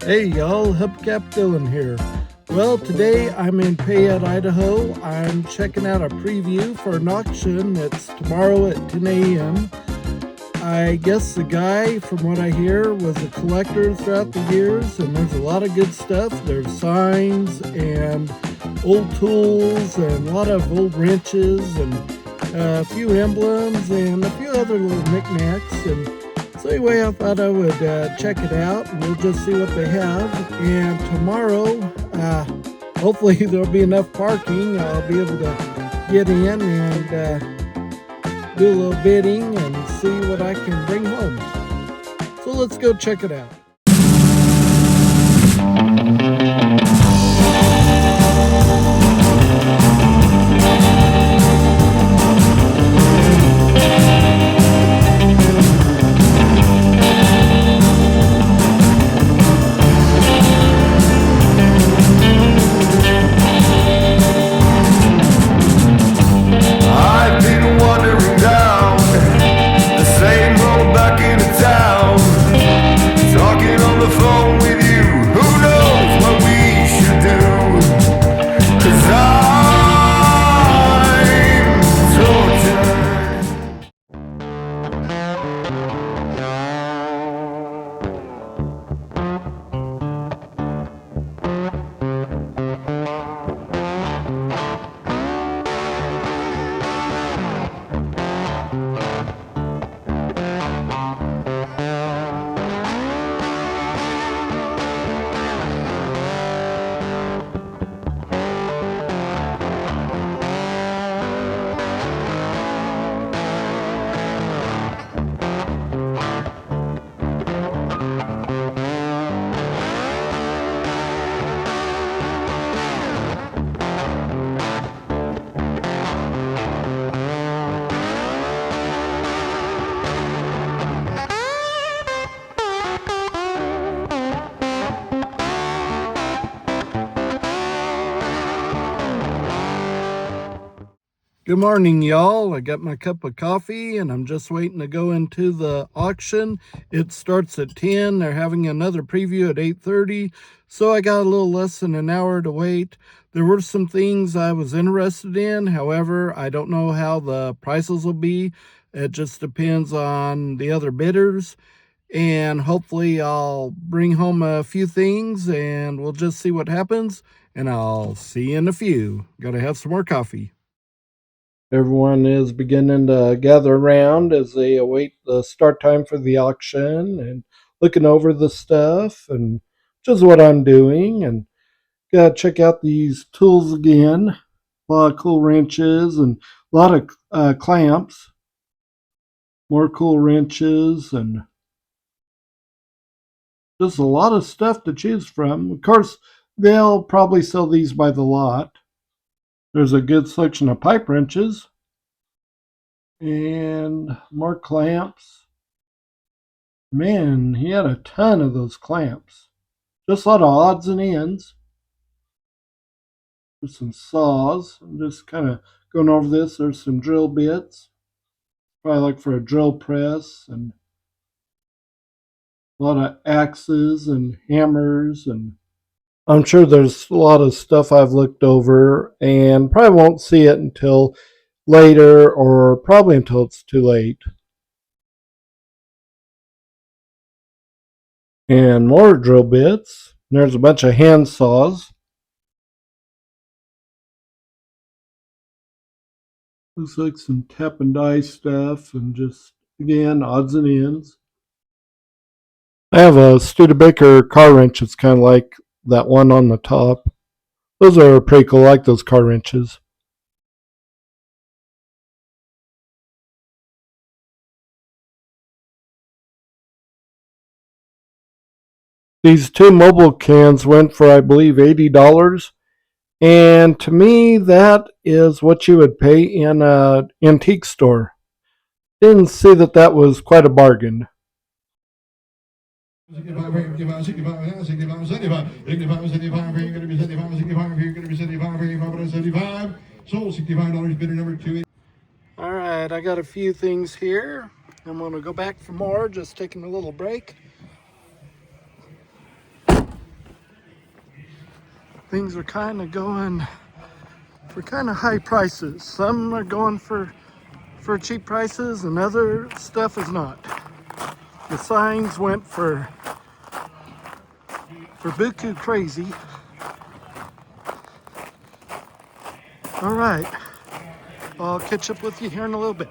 Hey y'all, Hubcap Dylan here. Well, today I'm in Payette, Idaho. I'm checking out a preview for an auction that's tomorrow at 10 a.m. I guess the guy, from what I hear, was a collector throughout the years, and there's a lot of good stuff. There's signs and old tools and a lot of old wrenches and a few emblems and a few other little knickknacks. And so anyway, I thought I would check it out, and we'll just see what they have. And tomorrow, hopefully there'll be enough parking. I'll be able to get in and do a little bidding and see what I can bring home. So let's go check it out. I've been wandering down the same road back into town, talking on the phone with you. Who knows what we should do? 'Cause I'm tortured. Good morning, y'all. I got my cup of coffee and I'm just waiting to go into the auction. It starts at 10. They're having another preview at 8:30. So I got a little less than an hour to wait. There were some things I was interested in. However, I don't know how the prices will be. It just depends on the other bidders. And hopefully I'll bring home a few things and we'll just see what happens. And I'll see you in a few. Gotta have some more coffee. Everyone is beginning to gather around as they await the start time for the auction and looking over the stuff, and which is what I'm doing. And gotta check out these tools again. A lot of cool wrenches and a lot of clamps. More cool wrenches and just a lot of stuff to choose from. Of course, they'll probably sell these by the lot. There's a good selection of pipe wrenches and more clamps. Man, he had a ton of those clamps. Just a lot of odds and ends. There's some saws. I'm just kind of going over this. There's some drill bits. Probably like for a drill press, and a lot of axes and hammers, and I'm sure there's a lot of stuff I've looked over and probably won't see it until later, or probably until it's too late. And more drill bits. There's a bunch of hand saws. Looks like some tap and die stuff, and just, again, odds and ends. I have a Studebaker car wrench. It's kind of like that one on the top. Those are pretty cool. I like those car wrenches. These two mobile cans went for, I believe, $80. And to me, that is what you would pay in an antique store. Didn't see that that was quite a bargain. All right, I got a few things here. I'm going to go back for more, just taking a little break. things are kind of going for kind of high prices. Some are going for cheap prices and other stuff is not. The signs went for buku crazy. All right, I'll catch up with you here in a little bit.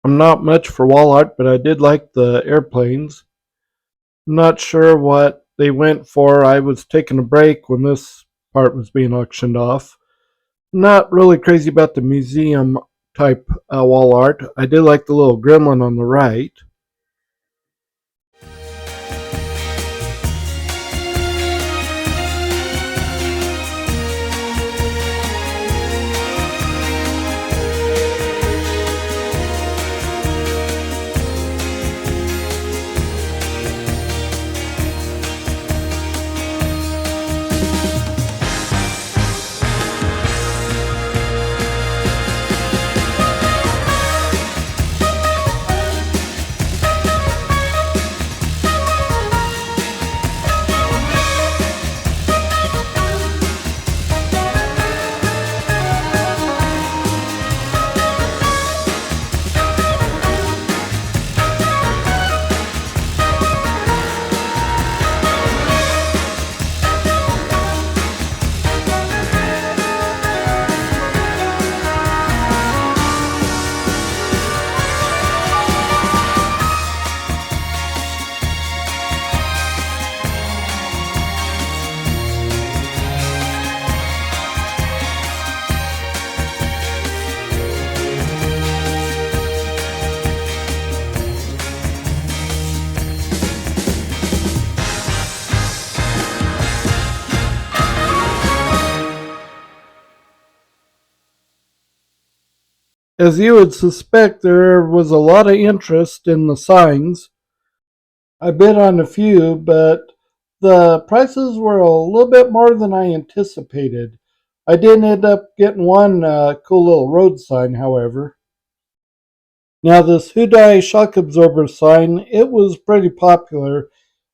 I'm not much for wall art, but I did like the airplanes. I'm not sure what they went for. I was taking a break when this part was being auctioned off. Not really crazy about the museum type wall art. I did like the little gremlin on the right. As you would suspect, there was a lot of interest in the signs. I bid on a few, but the prices were a little bit more than I anticipated. I did end up getting one cool little road sign, however. Now, this Hudai shock absorber sign, it was pretty popular.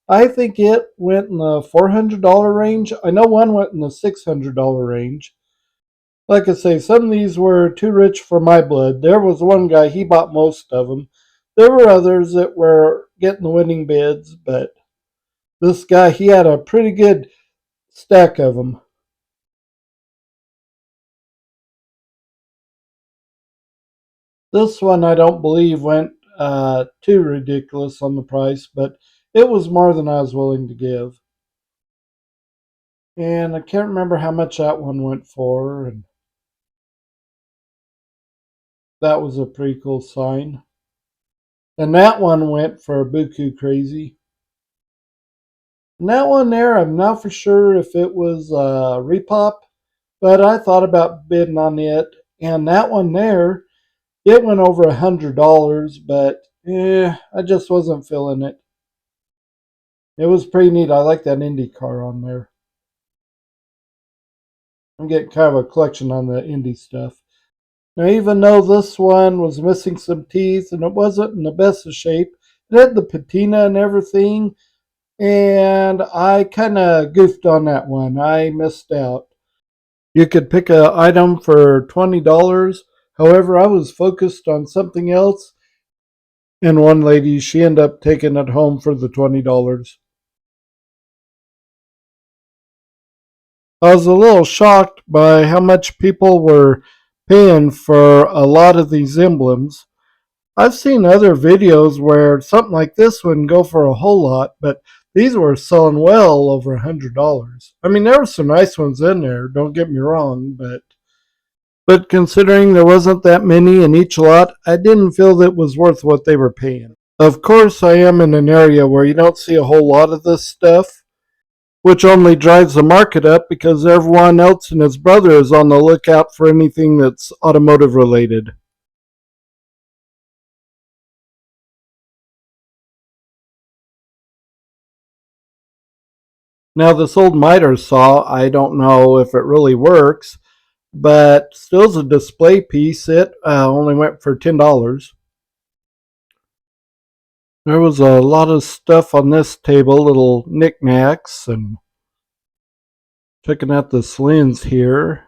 I think it went in the $400 range. I know one went in the $600 range. Like I say, some of these were too rich for my blood. There was one guy, he bought most of them. There were others that were getting the winning bids, but this guy, he had a pretty good stack of them. This one I don't believe went too ridiculous on the price, but it was more than I was willing to give. And I can't remember how much that one went for, and that was a pretty cool sign. And that one went for Buku Crazy. And that one there, I'm not for sure if it was repop, but I thought about bidding on it. And that one there, it went over $100, but I just wasn't feeling it. It was pretty neat. I like that Indy car on there. I'm getting kind of a collection on the Indy stuff. Now, even though this one was missing some teeth and it wasn't in the best of shape, it had the patina and everything, and I kind of goofed on that one. I missed out. You could pick an item for $20. However, I was focused on something else, and one lady, she ended up taking it home for the $20. I was a little shocked by how much people were paying for a lot of these emblems. I've seen other videos where something like this wouldn't go for a whole lot, but these were selling well over $100. I mean, there were some nice ones in there, don't get me wrong, but But considering there wasn't that many in each lot, I didn't feel that it was worth what they were paying. Of course, I am in an area where you don't see a whole lot of this stuff, which only drives the market up because everyone else and his brother is on the lookout for anything that's automotive related. Now, this old miter saw, I don't know if it really works, but still is a display piece. It only went for $10. There was a lot of stuff on this table, little knickknacks, and checking out the slings here.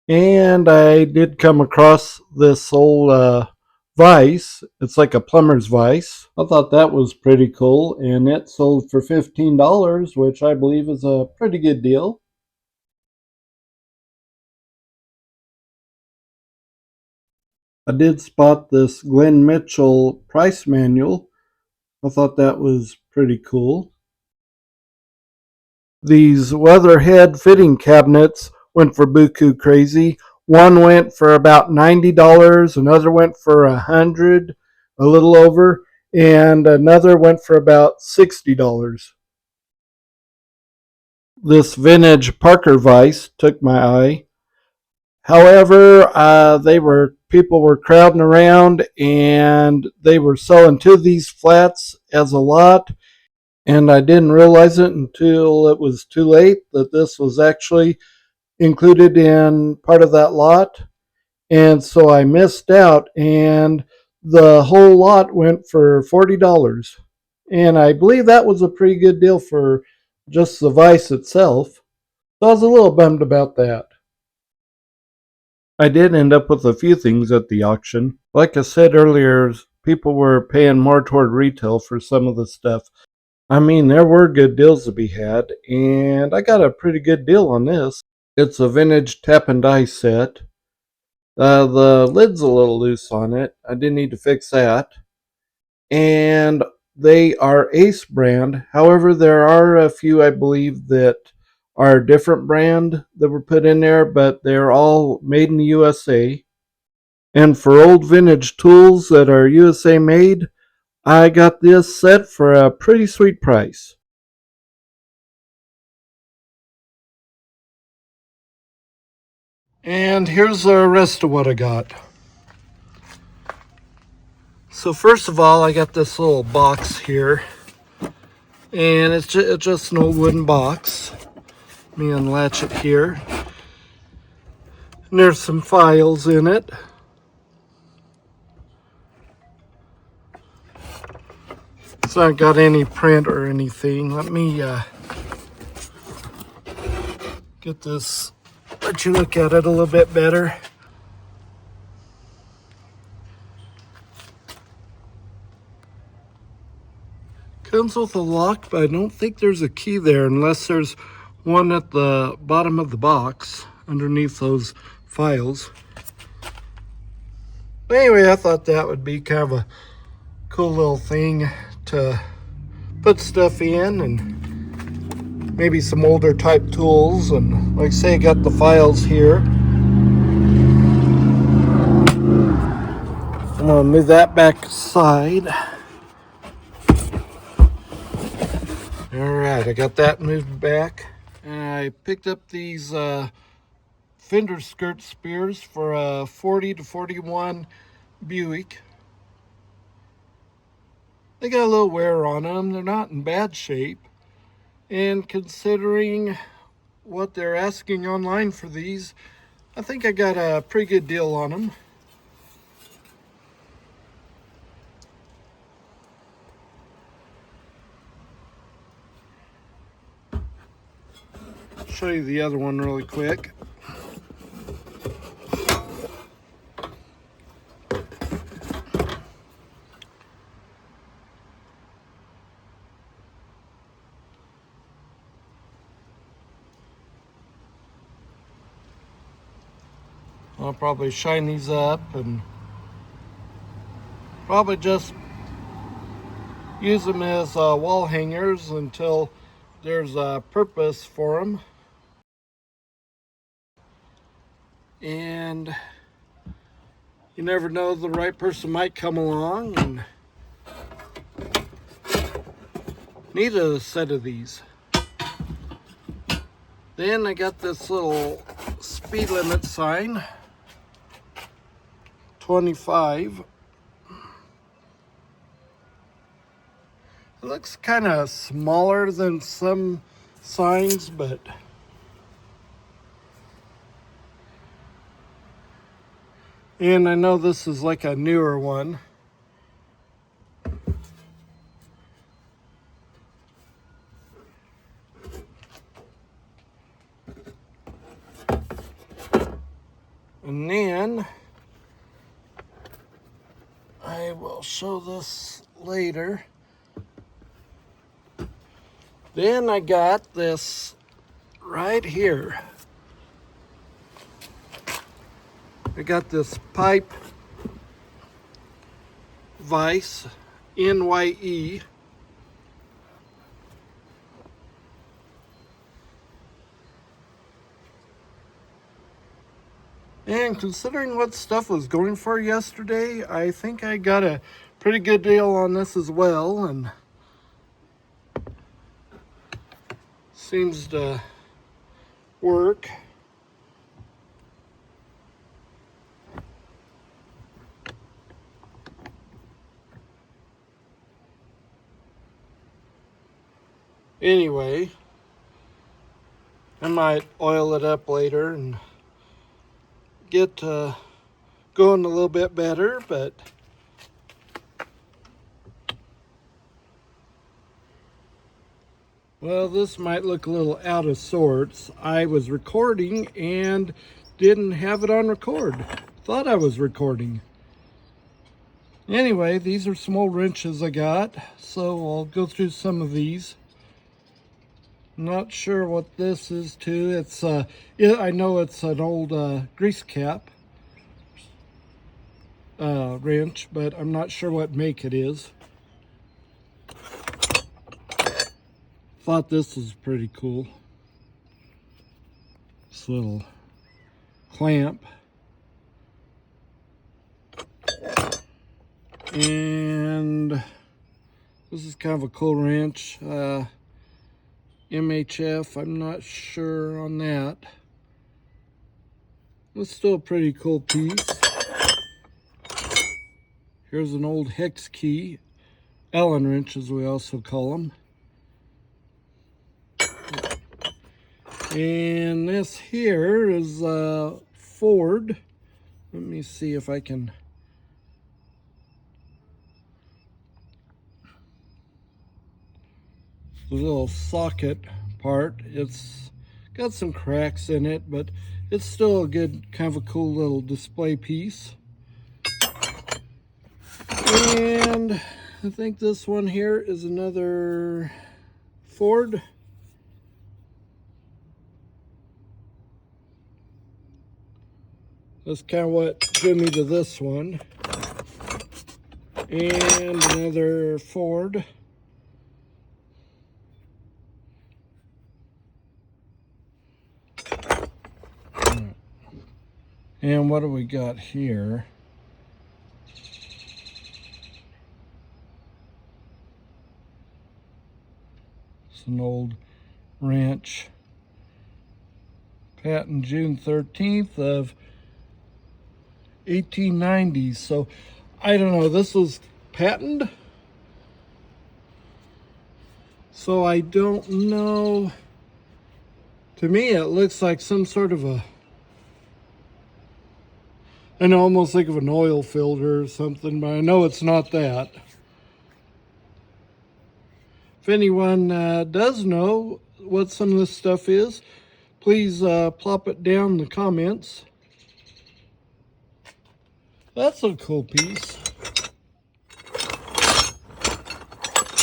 And I did come across this old vise. It's like a plumber's vise. I thought that was pretty cool, and it sold for $15, which I believe is a pretty good deal. I did spot this Glenn Mitchell price manual. I thought that was pretty cool. These Weatherhead fitting cabinets went for buku crazy. One went for about $90, another went for $100, a little over, and another went for about $60. This vintage Parker vise took my eye. However, people were crowding around, and they were selling two of these flats as a lot, and I didn't realize it until it was too late that this was actually included in part of that lot. And so I missed out, and the whole lot went for $40. And I believe that was a pretty good deal for just the vise itself. So I was a little bummed about that. I did end up with a few things at the auction. Like I said earlier, people were paying more toward retail for some of the stuff. I mean, there were good deals to be had, and I got a pretty good deal on this. It's a vintage tap and die set. The lid's a little loose on it. I did need to fix that. And they are Ace brand. However, there are a few, I believe, that are a different brand that were put in there, but they're all made in the USA. And for old vintage tools that are USA made, I got this set for a pretty sweet price. And here's the rest of what I got. So first of all, I got this little box here, and it's just an old wooden box. Let me unlatch it here. And there's some files in it. It's not got any print or anything. Let me get this, let you look at it a little bit better. Comes with a lock, but I don't think there's a key there unless there's one at the bottom of the box underneath those files. But anyway, I thought that would be kind of a cool little thing to put stuff in, and maybe some older type tools. And like I say, I got the files here. I'm gonna move that back aside. Alright, I got that moved back. And I picked up these fender skirt spears for a 40 to 41 Buick. They got a little wear on them. They're not in bad shape. And considering what they're asking online for these, I think I got a pretty good deal on them. Show you the other one really quick. I'll probably shine these up and probably just use them as wall hangers until there's a purpose for them. And you never know, the right person might come along and need a set of these. Then I got this little speed limit sign, 25. It looks kind of smaller than some signs, but and I know this is like a newer one. And then I will show this later. Then I got this right here. I got this pipe vise, NYE. And considering what stuff was going for yesterday, I think I got a pretty good deal on this as well, and seems to work. Anyway, I might oil it up later and get going a little bit better, but well, this might look a little out of sorts. I was recording and didn't have it on record. Thought I was recording. Anyway, these are some old wrenches I got, so I'll go through some of these. Not sure what this is too. It's I know it's an old grease cap wrench, but I'm not sure what make it is. Thought this was pretty cool. This little clamp. And this is kind of a cool wrench. MHF, I'm not sure on that. It's still a pretty cool piece. Here's an old hex key, Allen wrench as we also call them. And this here is Ford. Let me see if I can. The little socket part, it's got some cracks in it, but it's still a good, kind of a cool little display piece. And I think this one here is another Ford. That's kind of what drew me to this one. And another Ford. And what do we got here? It's an old wrench. Patent June 13th of 1890. So I don't know, this was patented. So I don't know. To me it looks like some sort of a, I know, almost think of an oil filter or something, but I know it's not that. If anyone does know what some of this stuff is, please plop it down in the comments. That's a cool piece.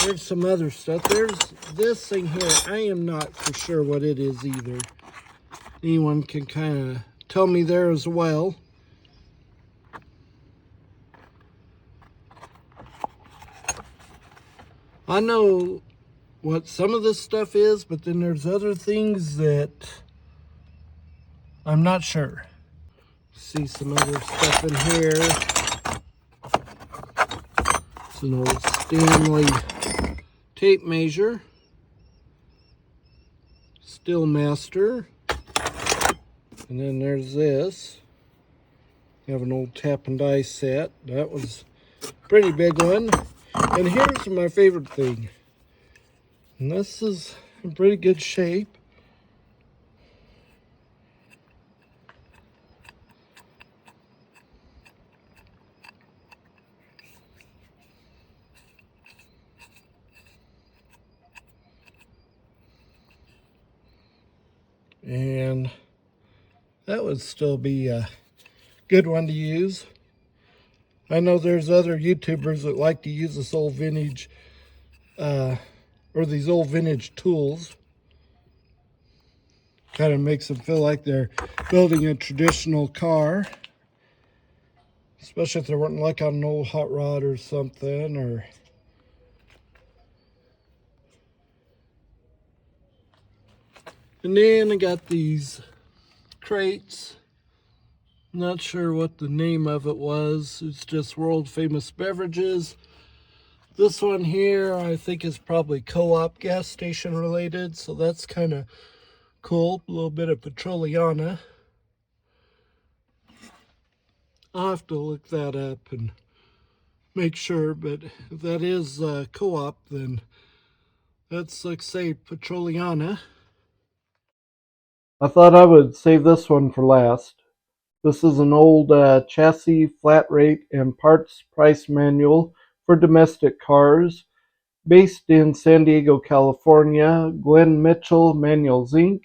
There's some other stuff. There's this thing here. I am not for sure what it is either. Anyone can kind of tell me there as well. I know what some of this stuff is, but then there's other things that I'm not sure. See some other stuff in here. It's an old Stanley tape measure. Steel Master. And then there's this. You have an old tap and die set. That was a pretty big one. And here's my favorite thing. And this is in pretty good shape. And that would still be a good one to use. I know there's other YouTubers that like to use this old vintage or these old vintage tools. Kind of makes them feel like they're building a traditional car, especially if they're working like on an old hot rod or something. And then I got these crates. Not sure what the name of it was. It's just world famous beverages. This one here I think is probably Co-op gas station related, so that's kind of cool. A little bit of Petroliana. I'll have to look that up and make sure, but if that is Co-op, then that's, like, say, Petroliana. I thought I would save this one for last. This is an old chassis flat rate and parts price manual for domestic cars, based in San Diego, California. Glenn Mitchell Manuals Inc.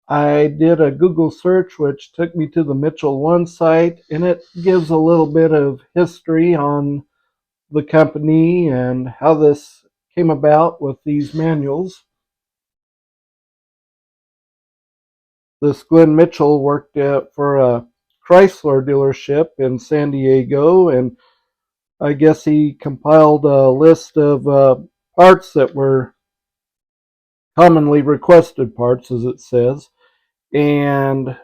I did a Google search which took me to the Mitchell One site, and it gives a little bit of history on the company and how this came about with these manuals. This Glenn Mitchell worked for a Chrysler dealership in San Diego, and I guess he compiled a list of parts that were commonly requested parts, as it says, and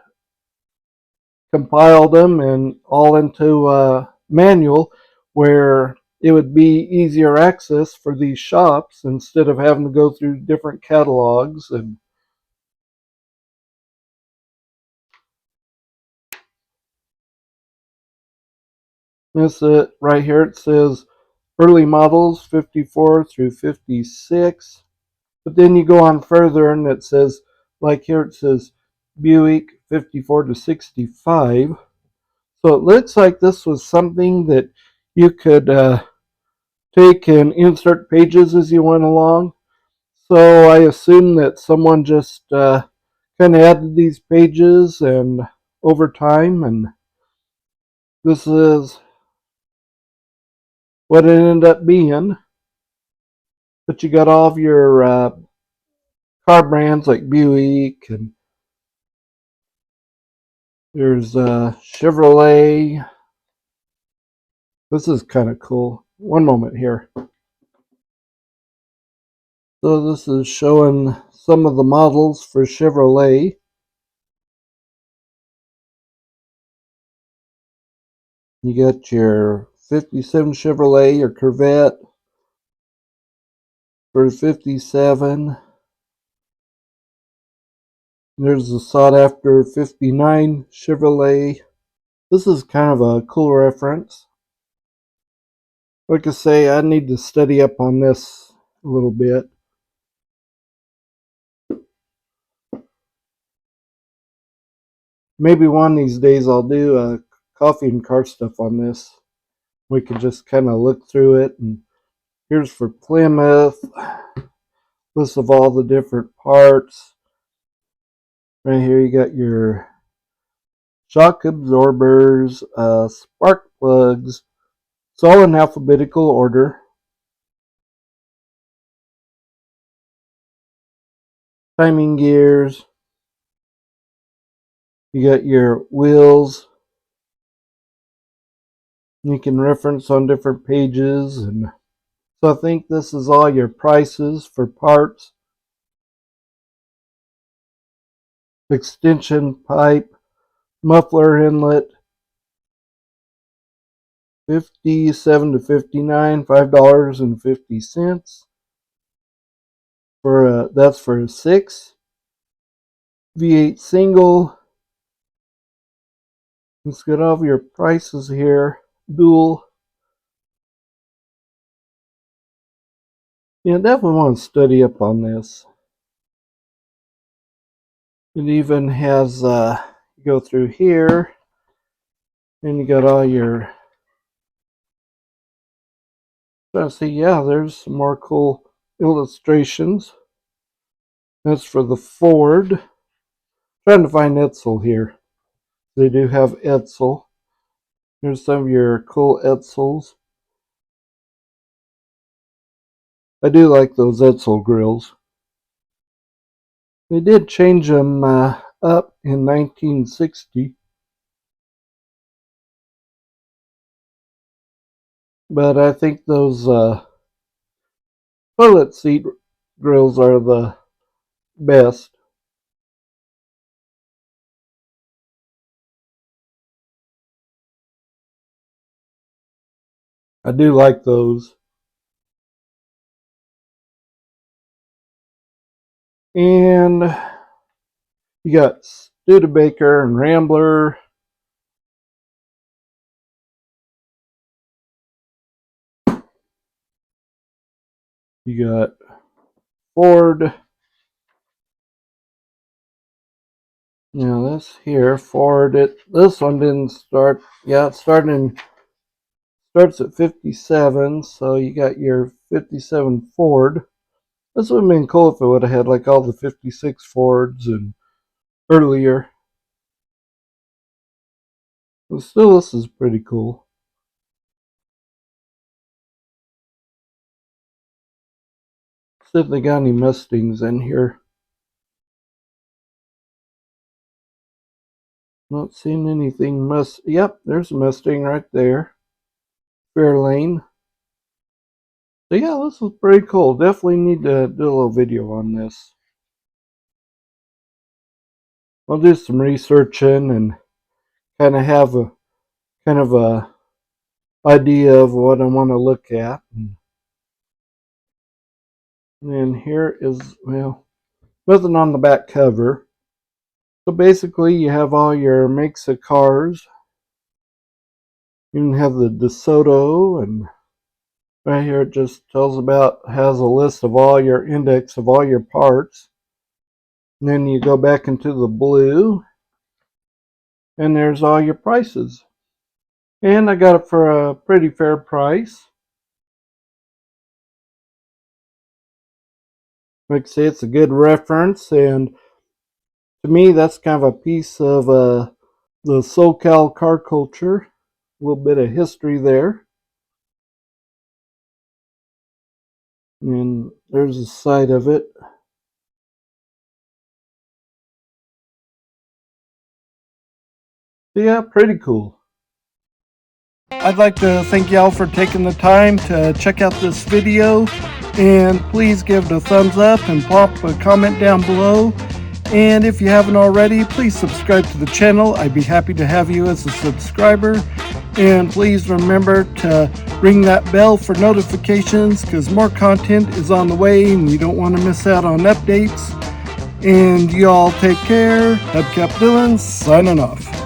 compiled them and all into a manual where it would be easier access for these shops instead of having to go through different catalogs. And this right here, it says early models 54 through 56. But then you go on further and it says, like here it says Buick 54 to 65. So it looks like this was something that you could take and insert pages as you went along. So I assume that someone just kind of added these pages and over time, and this is what it ended up being. But you got all of your car brands like Buick, and there's Chevrolet. This is kind of cool. One moment here. So this is showing some of the models for Chevrolet. You got your 57 Chevrolet, your Corvette for 57. There's the sought after 59 Chevrolet. This is kind of a cool reference. Like I say, I need to study up on this a little bit. Maybe one of these days I'll do a coffee and car stuff on this. We can just kind of look through it. And here's for Plymouth. List of all the different parts. Right here you got your shock absorbers, spark plugs. It's all in alphabetical order. Timing gears. You got your wheels. You can reference on different pages. And so I think this is all your prices for parts. Extension pipe, muffler inlet, 57 to 59, $5.50 for that's for a 6 V8 single. Let's get all of your prices here. Dual. Yeah, definitely want to study up on this. It even has you go through here and you got all your, trying to see, yeah, there's some more cool illustrations. That's for the Ford. Trying to find Edsel here. They do have Edsel. Here's some of your cool Edsels. I do like those Edsel grills. They did change them up in 1960. But I think those toilet seat grills are the best. I do like those. And you got Studebaker and Rambler. You got Ford. Now this here, Ford, this one didn't start. Yeah, it starts at 57, so you got your 57 Ford. This would have been cool if it would have had like all the 56 Fords and earlier. But still, this is pretty cool. See if they got any Mustangs in here. Not seeing anything Yep, there's a Mustang right there. Fairlane. So yeah, this is pretty cool. Definitely need to do a little video on this. I'll do some researching and kind of have a idea of what I want to look at. And then here is, well, nothing on the back cover. So basically you have all your makes of cars. You can have the DeSoto, and right here it just tells about, has a list of all your index of all your parts. And then you go back into the blue and there's all your prices. And I got it for a pretty fair price. Like I say, it's a good reference, and to me that's kind of a piece of the SoCal car culture. A little bit of history there. And there's a side of it. Yeah, pretty cool. I'd like to thank y'all for taking the time to check out this video, and please give it a thumbs up and pop a comment down below. And if you haven't already, please subscribe to the channel. I'd be happy to have you as a subscriber. And please remember to ring that bell for notifications, because more content is on the way and you don't want to miss out on updates. And y'all take care. Hubcap Dylan signing off.